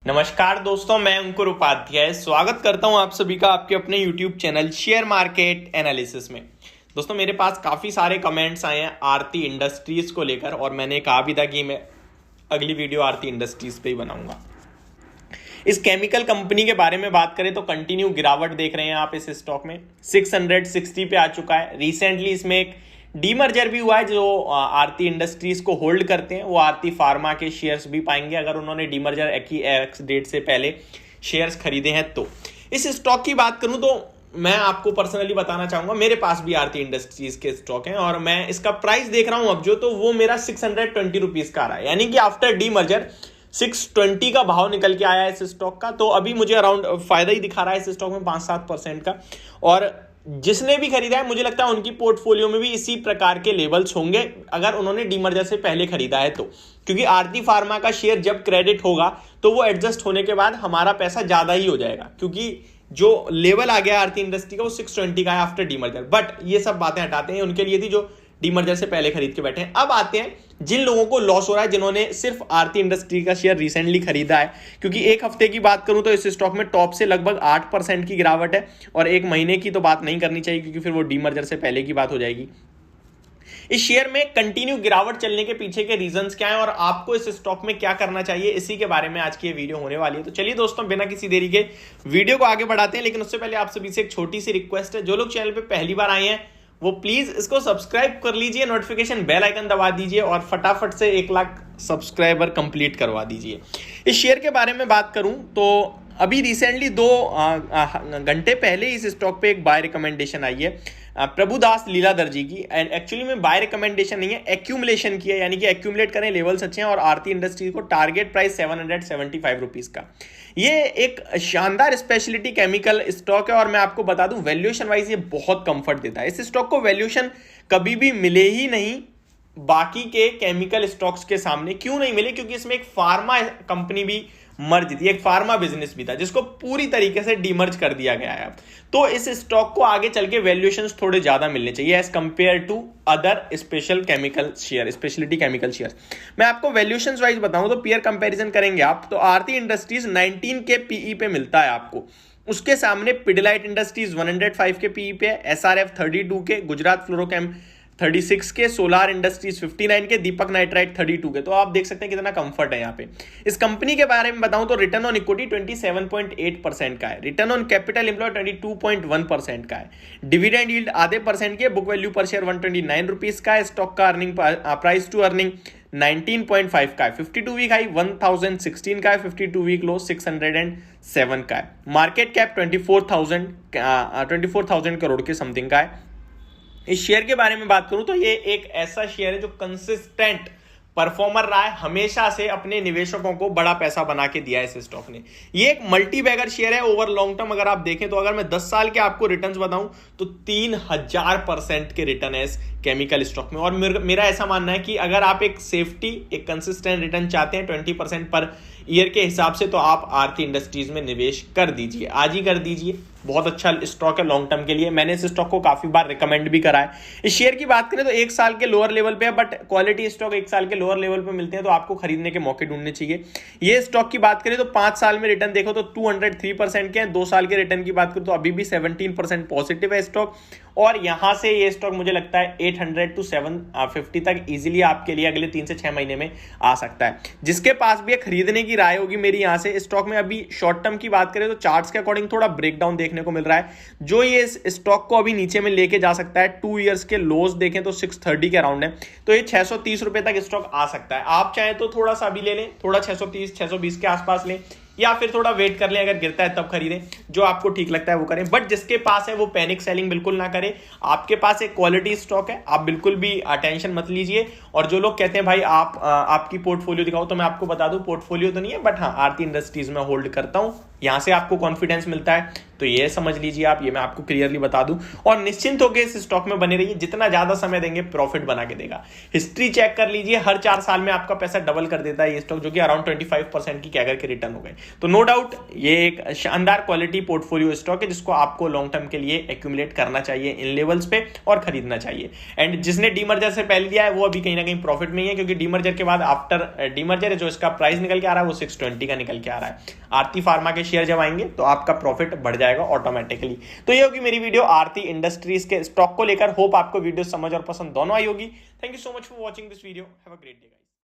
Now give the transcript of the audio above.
नमस्कार दोस्तों, मैं अंकुर उपाध्याय स्वागत करता हूं आप सभी का आपके अपने YouTube channel share market analysis में। दोस्तों, मेरे पास काफ़ी सारे कमेंट्स आए हैं आरती इंडस्ट्रीज़ को लेकर और मैंने कहा भी था कि मैं अगली वीडियो आरती इंडस्ट्रीज़ पे ही बनाऊंगा। इस केमिकल कंपनी के बारे में बात करें तो कंटिन्यू गिरावट देख रहे हैं आप इस स्टॉक में। 660 पे आ चुका है। रिसेंटली इसमें एक डीमर्जर भी हुआ है। जो आरती इंडस्ट्रीज को होल्ड करते हैं वो आरती फार्मा के शेयर्स भी पाएंगे अगर उन्होंने डीमर्जर एक्स डेट से पहले शेयर्स खरीदे हैं तो। इस स्टॉक की बात करूं तो मैं आपको पर्सनली बताना चाहूंगा, मेरे पास भी आरती इंडस्ट्रीज के स्टॉक हैं और मैं इसका प्राइस देख रहा हूं अब जो, तो वो मेरा 620 रुपीज का आ रहा है, यानी कि आफ्टर डीमर्जर 620 का भाव निकल के आया है इस स्टॉक का। तो अभी मुझे अराउंड फायदा ही दिखा रहा है इस स्टॉक में 5-7% का। और जिसने भी खरीदा है मुझे लगता है उनकी पोर्टफोलियो में भी इसी प्रकार के लेवल्स होंगे अगर उन्होंने डीमर्जर से पहले खरीदा है तो, क्योंकि आरती फार्मा का शेयर जब क्रेडिट होगा तो वो एडजस्ट होने के बाद हमारा पैसा ज्यादा ही हो जाएगा, क्योंकि जो लेवल आ गया आरती इंडस्ट्री का वो 620 का है आफ्टर डीमर्जर। बट ये सब बातें हटाते हैं, उनके लिए थी जो डीमर्जर से पहले खरीद के बैठे हैं। अब आते हैं जिन लोगों को लॉस हो रहा है, जिन्होंने सिर्फ आरती इंडस्ट्री का शेयर रिसेंटली खरीदा है, क्योंकि एक हफ्ते की बात करूं तो इस स्टॉक में टॉप से लगभग 8% की गिरावट है और एक महीने की तो बात नहीं करनी चाहिए क्योंकि फिर वो डीमर्जर से पहले की बात हो जाएगी। इस शेयर में कंटिन्यू गिरावट चलने के पीछे के रीजंस क्या हैं और आपको इस स्टॉक में क्या करना चाहिए, इसी के बारे में आज की ये वीडियो होने वाली है। तो चलिए दोस्तों, बिना किसी देरी के वीडियो को आगे बढ़ाते हैं, लेकिन उससे पहले आप सभी से एक छोटी सी रिक्वेस्ट है। जो लोग चैनल पे पहली बार आए हैं वो प्लीज इसको सब्सक्राइब कर लीजिए, नोटिफिकेशन बेल आइकन दबा दीजिए और फटाफट से 1 लाख सब्सक्राइबर कंप्लीट करवा दीजिए। इस शेयर के बारे में बात करूं तो अभी रिसेंटली 2 घंटे पहले इस स्टॉक पे एक बाय रिकमेंडेशन आई है प्रभुदास लीलाधर जी की। एंड एक्चुअली में बाय रिकमेंडेशन नहीं है, एक्यूमुलेशन की है, यानी कि एक्यूमुलेट करें, लेवल्स अच्छे हैं और आरती इंडस्ट्रीज को टारगेट प्राइस 775 रुपीज का। ये एक शानदार स्पेशलिटी केमिकल स्टॉक है और मैं आपको बता दूं वैल्यूएशन वाइज ये बहुत कंफर्ट देता है। इस स्टॉक को वैल्यूएशन कभी भी मिले ही नहीं बाकी के केमिकल स्टॉक्स के सामने। क्यों नहीं मिले? क्योंकि इसमें एक फार्मा कंपनी भी मर्ज थी, एक फार्मा बिजनेस भी था जिसको पूरी तरीके से डीमर्ज कर दिया गया है। तो इस स्टॉक को आगे चल के वैल्यूएशंस थोड़े ज्यादा मिलने चाहिए as compared to other special chemical share, speciality chemical share. मैं आपको वैल्यूएशंस वाइज बताऊं तो पीयर कंपैरिजन करेंगे आप तो आरती इंडस्ट्रीज 19 के पीई पे मिलता है आपको। उसके सामने पिडिलाइट इंडस्ट्रीज 105 के पीई पे है, एसआरएफ 32 के, गुजरात फ्लोरोकेम 36 के, सोलार इंडस्ट्रीज 59 के, दीपक नाइट्राइट 32 के। तो आप देख सकते हैं कितना कंफर्ट है यहाँ पे। इस कंपनी के बारे में बताऊं तो रिटर्न ऑन इक्विटी 27.8% का है, रिटर्न ऑन कैपिटल एम्प्लॉय 22.1% का है, डिविडेंड यील्ड आधे परसेंट की है, बुक वैल्यू पर शेयर 129 रुपीज का है, स्टॉक का अर्निंग प्राइस टू अर्निंग 19.5 का है, 52 वीक हाई 1016 का है, 52 वीक लो 607 का है, मार्केट कैप 24,000 करोड़ के समथिंग का है। इस शेयर के बारे में बात करूं तो ये एक ऐसा शेयर है जो कंसिस्टेंट परफॉर्मर रहा है, हमेशा से अपने निवेशकों को बड़ा पैसा बना के दिया है इस स्टॉक ने। ये एक मल्टी बैगर शेयर है ओवर लॉन्ग टर्म। अगर आप देखें तो अगर मैं 10 साल के आपको रिटर्न्स बताऊं तो 3000% के रिटर्न है इस केमिकल स्टॉक में। और मेरा ऐसा मानना है कि अगर आप एक सेफ्टी, एक कंसिस्टेंट रिटर्न चाहते हैं 20% पर ईयर के हिसाब से, तो आप आरती इंडस्ट्रीज में निवेश कर दीजिए, आज ही कर दीजिए। बहुत अच्छा स्टॉक है लॉन्ग टर्म के लिए। मैंने इस स्टॉक को काफी बार रिकमेंड भी करा है। इस शेयर की बात करें तो 1 साल के लोअर लेवल पे है, बट क्वालिटी स्टॉक 1 साल के लोअर लेवल पे मिलते हैं तो आपको खरीदने के मौके ढूंढने चाहिए। ये स्टॉक की बात करें तो 5 साल में रिटर्न देखो तो 203% के हैं, 2 साल के रिटर्न की बात करें तो अभी भी 17% पॉजिटिव है स्टॉक। और यहां से ये स्टॉक मुझे लगता है 800 to 750 तक इजीली आपके लिए अगले 3 से 6 महीने में आ सकता है। जिसके पास भी खरीदने की राय होगी मेरी यहां से। स्टॉक में अभी शॉर्ट टर्म की बात करें तो चार्ट्स के अकॉर्डिंग थोड़ा ब्रेकडाउन देखने को मिल रहा है, जो ये स्टॉक को अभी नीचे में लेके जा सकता है। 2 इयर्स के लोज देखें तो 630 के अराउंड है, तो ये 630 रुपए तक स्टॉक आ सकता है। आप चाहें तो थोड़ा सा अभी ले लें, थोड़ा 630 620 के आसपास लें, या फिर थोड़ा वेट कर लें, अगर गिरता है तब खरीदें। जो आपको ठीक लगता है वो करें, बट जिसके पास है वो पैनिक सेलिंग बिल्कुल ना करें। आपके पास एक क्वालिटी स्टॉक है, आप बिल्कुल भी टेंशन मत लीजिए। और जो लोग कहते हैं भाई आपकी पोर्टफोलियो दिखाओ, तो मैं आपको बता दूं पोर्टफोलियो तो नहीं है, बट हाँ आरती इंडस्ट्रीज में होल्ड करता हूं, यहां से आपको कॉन्फिडेंस मिलता है। तो ये समझ लीजिए आप, ये मैं आपको क्लियरली बता दूं। और निश्चिंत होकर इस स्टॉक में बने रहिए, जितना ज्यादा समय देंगे प्रॉफिट बना के देगा। हिस्ट्री चेक कर लीजिए, हर 4 साल में आपका पैसा डबल कर देता है ये स्टॉक, जो कि अराउंड 25% की कैगर के रिटर्न हो गए। तो नो डाउट ये एक शानदार क्वालिटी पोर्टफोलियो स्टॉक है, जिसको आपको लॉन्ग टर्म के लिए एक्यूमुलेट करना चाहिए इन लेवल्स पे और खरीदना चाहिए। एंड जिसने डीमर्जर से पहले लिया है वो अभी कहीं ना कहीं प्रॉफिट में ही है, क्योंकि डीमर्जर के बाद आफ्टर डीमर्जर जो इसका प्राइस निकल के आ रहा है वो 620 का निकल के आ रहा है। आरती फार्मा के शेयर जब आएंगे तो आपका प्रॉफिट बढ़ जाएगा ऑटोमेटिकली। तो ये होगी मेरी वीडियो आरती इंडस्ट्रीज के स्टॉक को लेकर। होप आपको वीडियो समझ और पसंद दोनों आई होगी। Thank you so much for watching this video. Have a great day guys.